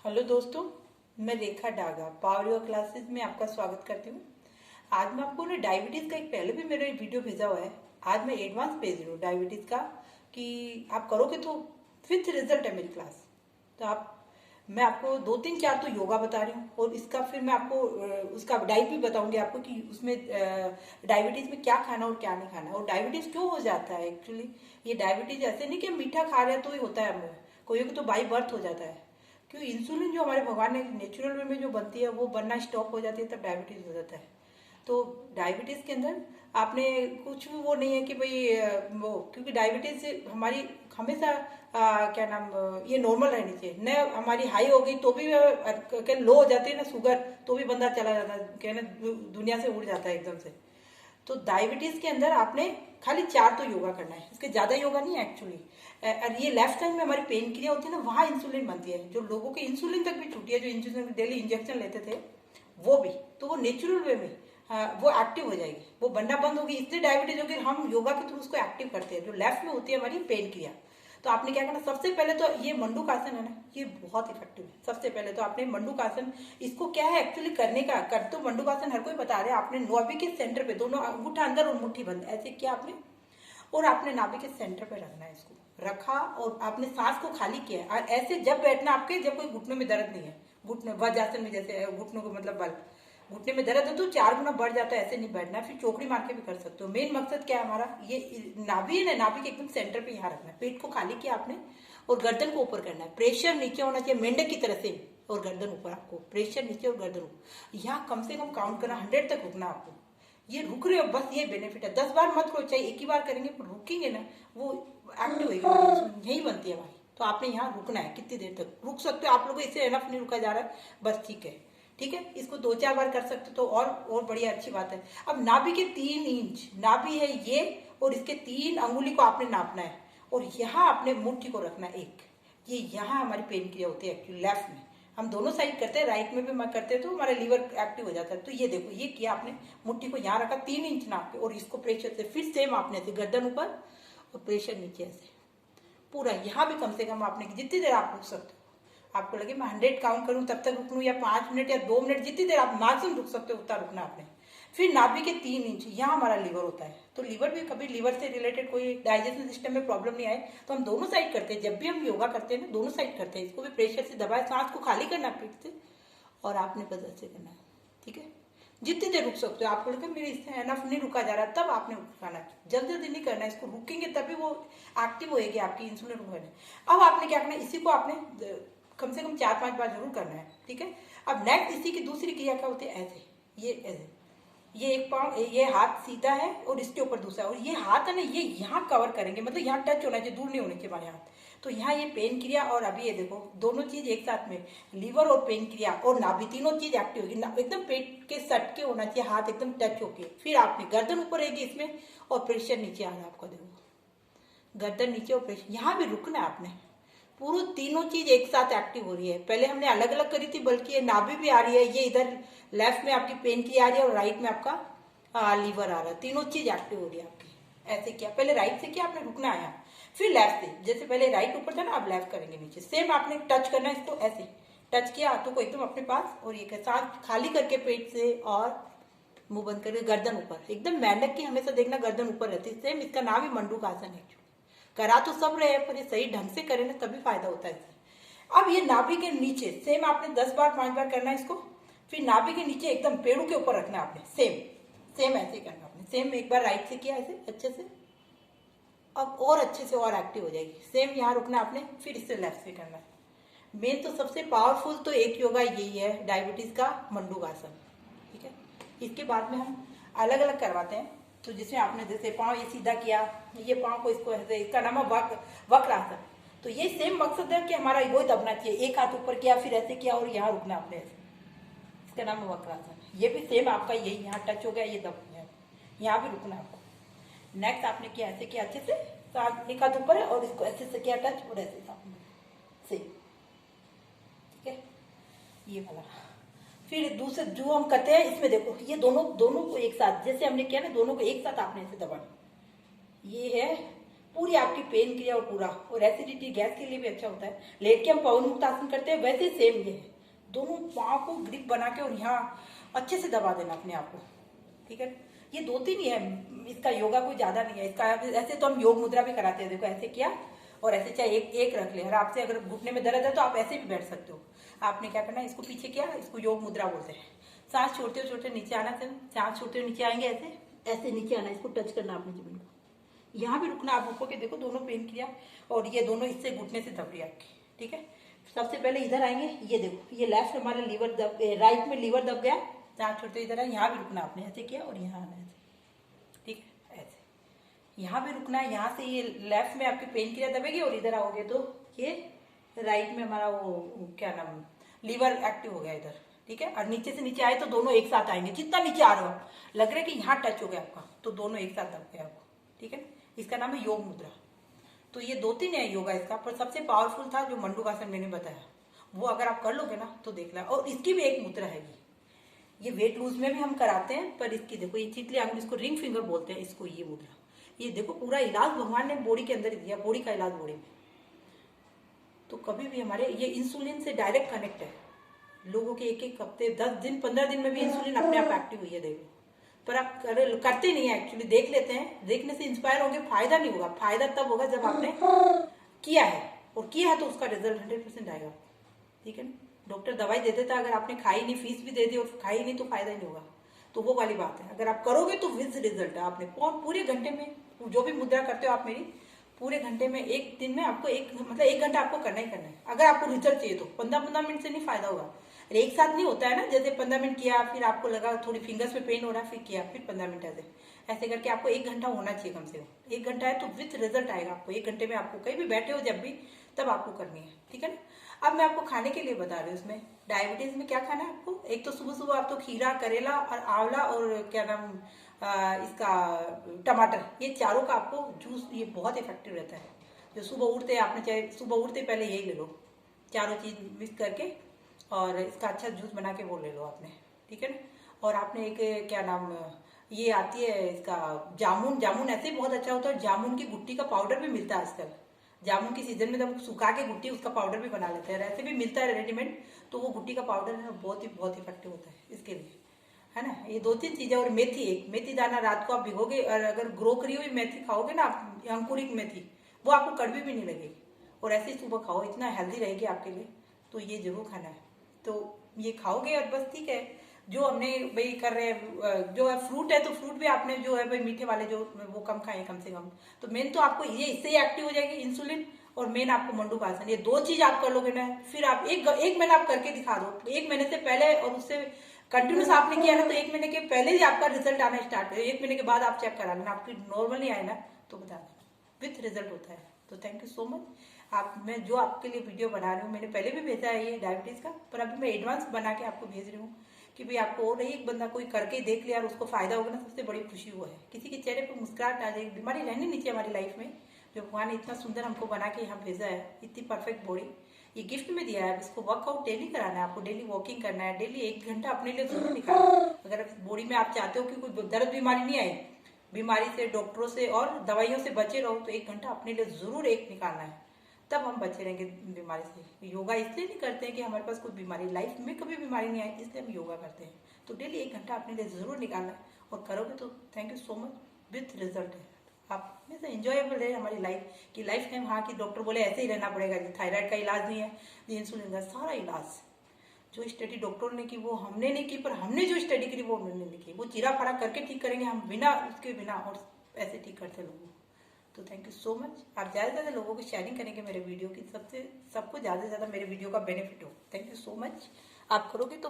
Hello दोस्तों, मैं रेखा Daga power yoga classes में आपका स्वागत करती हूँ। आज मैं आपको ना डायबिटीज का एक पहले भी मेरा वीडियो भेजा हुआ है। आज मैं एडवांस भेज रही हूँ डायबिटीज का कि आप करोगे तो विथ रिजल्ट है मेरी क्लास। तो मैं आपको 2 3 4 तो योगा बता रही हूँ और इसका फिर मैं आपको उसका डाइट भी बताऊंगी आपको कि उसमें डायबिटीज में क्या खाना और क्या नहीं खाना। और डायबिटीज क्यों हो जाता है एक्चुअली, ये डायबिटीज ऐसे नहीं कि मीठा खा रहे हैं तो ही होता है हमें, कोई को तो बाई बर्थ हो जाता है। क्यों, इंसुलिन जो हमारे भगवान ने नेचुरल वे में जो बनती है वो बनना स्टॉप हो जाती है, तब डायबिटीज हो जाता है। तो डायबिटीज के अंदर आपने कुछ भी वो नहीं है कि भाई वो, क्योंकि डायबिटीज हमारी हमेशा क्या नाम ये नॉर्मल रहनी चाहिए। न हमारी हाई हो गई तो भी लो हो जाती है ना शुगर, तो भी बंदा चला जाता है, कहना दुनिया से उड़ जाता है एकदम से। तो डायबिटीज के अंदर आपने खाली 4 तो योगा करना है, इसके ज्यादा योगा नहीं है एक्चुअली। ये लेफ्ट साइड में हमारी पेन क्रिया होती है ना, वहां इंसुलिन बनती है। जो लोगों की इंसुलिन तक भी छूटी है, जो इंसुलिन डेली इंजेक्शन लेते थे वो भी, तो वो नेचुरल वे में वो एक्टिव हो जाएगी, वो बनना बंद होगी। इसलिए डायबिटीज होगी, हम योगा के थ्रू उसको एक्टिव करते हैं। जो लेफ्ट में होती है हमारी पेन क्रिया, तो आपने क्या करना, सबसे पहले तो ये मंडूकासन है ना, ये बहुत इफेक्टिव है। सबसे पहले तो आपने मंडूकासन, इसको क्या है एक्चुअली करने का, कर तो मंडूकासन हर कोई बता रहे हैं। आपने नाभि के सेंटर पे दोनों अंगूठा अंदर और मुट्ठी बंद ऐसे किया आपने, और आपने नाभि के सेंटर पे रखना है। इसको रखा और आपने सांस को खाली किया है। और ऐसे जब बैठना आपके, जब कोई घुटनों में दर्द नहीं है, घुटने वज्रासन में जैसे घुटनों को मतलब बल, घुटने में दर्द है तो 4 गुना बढ़ जाता है, ऐसे नहीं बैठना। फिर चौकड़ी मार के भी कर सकते हो। मेन मकसद क्या है हमारा, ये नाभि है ना, नाभि के एकदम सेंटर पे यहाँ रखना है। पेट को खाली किया आपने और गर्दन को ऊपर करना है। प्रेशर नीचे होना चाहिए मेंढक की तरह से, और गर्दन ऊपर। आपको प्रेशर नीचे और गर्दन ऊपर, यहाँ कम से कम काउंट करना, 100 तक रुकना आपको। ये रुक रहे हो बस, ये बेनिफिट है। 10 बार मत करो, चाहे एक ही बार करेंगे, पर रुकेंगे ना वो एक्टिव होगी, यही बनती है हमारी। तो आपने यहाँ रुकना है। कितनी देर तक रुक सकते हो आप लोग, इससे एनफ नहीं रुका जा रहा है, बस ठीक है। ठीक है, इसको 2 4 बार कर सकते हो तो और बढ़िया अच्छी बात है। अब नाभि के 3 इंच नाभि है ये, और इसके 3 अंगुली को आपने नापना है, और यहाँ आपने मुट्ठी को रखना है एक। ये यहाँ हमारी पेन क्रिया होती है एक्चुअली लेफ्ट में। हम दोनों साइड करते हैं, राइट में भी मैं करते हैं तो हमारा लीवर एक्टिव हो जाता है। तो ये देखो, ये किया आपने, मुट्ठी को यहाँ रखा 3 इंच नाप के, और इसको प्रेशर से फिर सेम आपने ऐसे गर्दन ऊपर और प्रेशर नीचे ऐसे पूरा। यहाँ भी कम से कम आपने जितनी देर आप रुक सकते हो, आपको लगे मैं 100 काउंट करूं तब तक रुक लूं, या 5 मिनट या 2 मिनट, जितनी देर आप मैक्सिमम रुक सकते हो उतना रुकना आपने। फिर नाभि के 3 इंच यहाँ हमारा लीवर होता है। तो लीवर भी, कभी लीवर से रिलेटेड कोई डाइजेशन सिस्टम में प्रॉब्लम नहीं आए तो हम दोनों साइड करते हैं। जब भी हम योगा करते हैं ना, दोनों साइड करते हैं। इसको भी प्रेशर से दबाए, सांस को खाली करना पेट से, और आपने बदल से करना है। ठीक है, जितनी देर रुक सकते हो। आपको लगे मेरे इससे एनफ नहीं रुका जा रहा, तब आपने रुकाना। जल्दी जल्दी नहीं करना है, इसको रुकेंगे तभी वो एक्टिव होएगी आपकी इंसुलिन रुकने। अब आपने क्या करना है, इसी को आपने कम से कम 4 5 बार जरूर करना है। ठीक है, अब नेक्स्ट इसी की दूसरी क्रिया क्या होती है, ऐसे ये ऐसे, ये एक पाँव, ये हाथ सीधा है और इसके ऊपर दूसरा, और ये हाथ है ना, ये यहाँ कवर करेंगे, मतलब यहाँ टच होना चाहिए, दूर नहीं होने चाहिए हमारे हाथ। तो यहाँ ये पेन क्रिया, और अभी ये देखो दोनों चीज एक साथ में, लीवर और पेन क्रिया और नाभि, तीनों चीज एक्टिव होगी। एकदम पेट के सट के होना चाहिए, हाथ एकदम टच होके। फिर आपने गर्दन ऊपर रहेगी इसमें, और प्रेशर नीचे आ रहा है आपका, देखो गर्दन नीचे और प्रेशर। यहाँ भी रुकना है आपने। पूरी तीनों चीज एक साथ एक्टिव हो रही है। पहले हमने अलग अलग करी थी, बल्कि ये नाभि भी आ रही है, ये इधर लेफ्ट में आपकी पेन की आ रही है, और राइट में आपका लीवर आ रहा है। तीनों चीज एक्टिव हो रही है आपकी। ऐसे किया, पहले राइट से किया आपने, रुकना आया, फिर लेफ्ट से। जैसे पहले राइट ऊपर था ना, अब लेफ्ट करेंगे नीचे। सेम आपने टच करना है इसको, ऐसे टच किया हाथों को एकदम अपने पास, और ये सांस खाली करके पेट से, और मुंह बंद करके गर्दन ऊपर। एकदम मेंढक की हमेशा देखना गर्दन ऊपर रहती है। सेम इसका नाम ही मंडूकासन है। करा तो सब रहे, पर ये सही ढंग से करें ना तभी फायदा होता है इससे। अब ये नाभि के नीचे सेम आपने 10 बार 5 बार करना है इसको। फिर नाभि के नीचे एकदम पेड़ों के ऊपर रखना है आपने, सेम सेम ऐसे करना आपने। सेम एक बार राइट से किया ऐसे अच्छे से, अब और अच्छे से और एक्टिव हो जाएगी। सेम यहाँ रुकना आपने, फिर इससे लेफ्ट से करना है। मेन तो सबसे पावरफुल तो एक योगा यही है डायबिटीज का, मंडूकासन। ठीक है, इसके बाद में हम अलग अलग करवाते हैं। तो जिसमें आपने जैसे पाँव ये सीधा किया, ये पाँव को इसको ऐसे, इसका नाम है वक्रासन। तो ये सेम मकसद है कि हमारा वो दबना चाहिए। एक हाथ ऊपर किया, फिर ऐसे किया, और यहाँ रुकना आपने ऐसे, इसका नाम है वक्रासन। ये भी सेम आपका यही, यहाँ टच हो गया, ये दब गया, यहाँ भी रुकना आपको। नेक्स्ट आपने किया ऐसे किया अच्छे से, एक हाथ ऊपर है और इसको ऐसे से किया टच, और ऐसे सेम। ठीक है, ये वाला। फिर दूसरे जो हम करते हैं इसमें देखो, ये दोनों को एक साथ, जैसे हमने किया ना, दोनों को एक साथ आपने ऐसे दबाना। ये है पूरी आपकी पेन क्रिया और पूरा, और एसिडिटी गैस के लिए भी अच्छा होता है। लेट के हम पवन मुक्त आसन करते हैं, वैसे सेम ये है। दोनों पाँव को ग्रिप बना के और यहाँ अच्छे से दबा देना अपने आप को, ठीक है। ये 2-3 ही है, इसका योगा कोई ज्यादा नहीं है। इसका ऐसे तो हम योग मुद्रा भी कराते हैं, देखो ऐसे किया और ऐसे चाहे एक रख ले। और आपसे अगर घुटने में दर्द है तो आप ऐसे भी बैठ सकते हो। आपने क्या करना है, इसको पीछे किया, इसको योग मुद्रा बोलते हैं। सांस छोड़ते हो छोड़ते नीचे आना, सांस छोड़ते हुए नीचे आएंगे, ऐसे ऐसे नीचे आना, इसको टच करना अपने जमीन को। यहाँ भी रुकना, आप रुको के देखो दोनों पेन किया और ये दोनों इससे घुटने से दब रही है आपकी, ठीक है। सबसे पहले इधर आएंगे, ये देखो ये लेफ्ट हमारा लीवर दब, राइट में लीवर दब गया, सांस छोड़ते इधर है, यहाँ भी रुकना आपने, ऐसे किया और यहाँ आना ऐसे, ठीक है। ऐसे यहाँ भी रुकना है, यहाँ से ये लेफ्ट में आपकी पेन क्रिया दबेगी और इधर आओगे तो ये राइट में हमारा वो क्या नाम लीवर एक्टिव हो गया इधर, ठीक है। और नीचे से नीचे आए तो दोनों एक साथ आएंगे। जितना नीचे आ रहे हो लग रहा है कि यहाँ टच हो गया आपका, तो दोनों एक साथ दब गए आपको, ठीक है। इसका नाम है योग मुद्रा। तो ये 2-3 है योगा इसका, पर सबसे पावरफुल था जो मंडूकासन मैंने बताया, वो अगर आप कर लोगे ना तो देख ला। और इसकी भी एक मुद्रा है, ये वेट लूज में भी हम कराते हैं, पर इसकी देखो ये चितली आंगुल, इसको रिंग फिंगर बोलते हैं इसको, ये मुद्रा। ये देखो पूरा इलाज भगवान ने बॉडी के अंदर दिया, बॉडी का इलाज बॉडी में। तो कभी भी हमारे ये इंसुलिन से डायरेक्ट कनेक्ट है। लोगों के 1-1 हफ्ते 10 दिन 15 दिन में भी इंसुलिन अपने आप एक्टिव हुई है, देखो। पर आप करते नहीं है एक्चुअली, देख लेते हैं, देखने से इंस्पायर होंगे, फायदा नहीं होगा। फायदा तब होगा जब आपने किया है, और किया है तो उसका रिजल्ट 100% आएगा, ठीक है। डॉक्टर दवाई दे देता है, अगर आपने खाई नहीं, फीस भी दे दी और खाई नहीं तो फायदा ही नहीं होगा। तो वो वाली बात है, अगर आप करोगे तो विद रिजल्ट है। आपने पूरे घंटे में जो भी मुद्रा करते हो आप मेरी, पूरे घंटे में, एक दिन में आपको मतलब 1 घंटा आपको करना ही करना है। अगर आपको रिजल्ट चाहिए तो 15-15 मिनट से नहीं फायदा होगा। एक साथ नहीं होता है ना, जैसे 15 मिनट किया, फिर आपको लगा थोड़ी फिंगर्स में पेन हो रहा है, फिर किया, फिर 15 मिनट ऐसे करके आपको 1 घंटा होना चाहिए कम से कम। 1 घंटा है तो विथ रिजल्ट आएगा आपको। 1 घंटे में आपको कहीं भी बैठे हो जब भी, तब आपको करनी है, ठीक है ना। अब मैं आपको खाने के लिए बता रही हूँ, इसमें डायबिटीज में क्या खाना है आपको। एक तो सुबह सुबह आप तो खीरा, करेला और आंवला और क्या नाम इसका टमाटर, ये चारों का आपको जूस, ये बहुत इफेक्टिव रहता है। जो सुबह उठते आपने, चाहे सुबह उठते पहले यही ले लो, चारों चीज मिक्स करके और इसका अच्छा जूस बना के वो ले लो आपने, ठीक है ना। और आपने एक क्या नाम ये आती है इसका जामुन, जामुन ऐसे बहुत अच्छा होता है। जामुन की गुट्टी का पाउडर भी मिलता है आजकल, जामुन की सीजन में जब सुखा के गुट्टी उसका पाउडर भी बना लेते हैं, ऐसे भी मिलता है रेडीमेड। तो वो गुट्टी का पाउडर है बहुत इफेक्टिव होता है इसके लिए, है ना। ये 2-3 चीजें। और मेथी, एक मेथी दाना रात को आप भिगोगे और अगर ग्रो करी हुई मेथी खाओगे ना आप, अंकुरित मेथी, वो आपको कड़वी भी नहीं लगेगी। और ऐसे ही सुबह खाओ, इतना हेल्दी रहेगी आपके लिए। तो ये जरूर खाना है, तो ये खाओगे और बस, ठीक है। जो हमने भाई कर रहे हैं, जो है फ्रूट है तो फ्रूट भी आपने जो है भाई मीठे वाले जो वो कम खाए कम से कम। तो मेन तो आपको ये इससे ही एक्टिव हो जाएगी इंसुलिन, और मेन आपको मंडूकासन। ये 2 चीज आप कर लोगे ना, फिर आप एक महीना आप करके दिखा दो। 1 महीने से पहले और उससे कंटिन्यूस आपने किया ना, तो 1 महीने के पहले ही आपका रिजल्ट आना स्टार्ट है। 1 महीने के बाद आप चेक करा लेना, आपकी नॉर्मल नहीं आए ना तो बता देना, विथ रिजल्ट होता है। तो थैंक यू सो मच। मैं जो आपके लिए वीडियो बना रही हूँ, मैंने पहले भी भेजा है ये डायबिटीज का, पर अभी मैं एडवांस बना के आपको भेज रही हूँ कि भाई आपको और एक बंदा कोई करके देख लिया और उसको फायदा होगा ना, सबसे बड़ी खुशी वो है। किसी के चेहरे पर मुस्कुराहट आ जाएगी। बीमारी रहनी नहीं चाहिए हमारी लाइफ में। जो भगवान ने इतना सुंदर हमको बना के यहाँ भेजा है, इतनी परफेक्ट बॉडी, ये गिफ्ट में दिया है। इसको वर्कआउट डेली कराना है आपको, डेली वॉकिंग करना है, डेली 1 घंटा अपने लिए जरूर निकालना। अगर बॉडी में आप चाहते हो कि कोई दर्द बीमारी नहीं आए, बीमारी से, डॉक्टरों से और दवाइयों से बचे रहो, तो 1 घंटा अपने लिए जरूर एक निकालना है, तब हम बचे रहेंगे बीमारी से। योगा इसलिए नहीं करते हैं कि हमारे पास कोई बीमारी, लाइफ में कभी बीमारी नहीं आई, इसलिए हम योगा करते हैं। तो डेली 1 घंटा अपने लिए जरूर निकालना है, और करोगे तो thank you so much, with result है। आप में से इंजॉयबल रहे हमारी लाइफ की। लाइफ टाइम हाँ कि डॉक्टर बोले ऐसे ही रहना पड़ेगा, थायराइड का इलाज नहीं है, इंसुलिन का सारा इलाज जो स्टडी डॉक्टर ने की वो हमने नहीं की, पर हमने जो स्टडी करी वो उन्होंने नहीं की। वो चीरा फाड़ा करके ठीक करेंगे हम, बिना उसके बिना, और ऐसे ठीक करते लोगों। तो थैंक यू सो मच। आप ज़्यादा से ज़्यादा लोगों को शेयरिंग करेंगे मेरे वीडियो की, सबको ज़्यादा से ज़्यादा मेरे वीडियो का बेनिफिट हो। Thank you so much. आप करोगे तो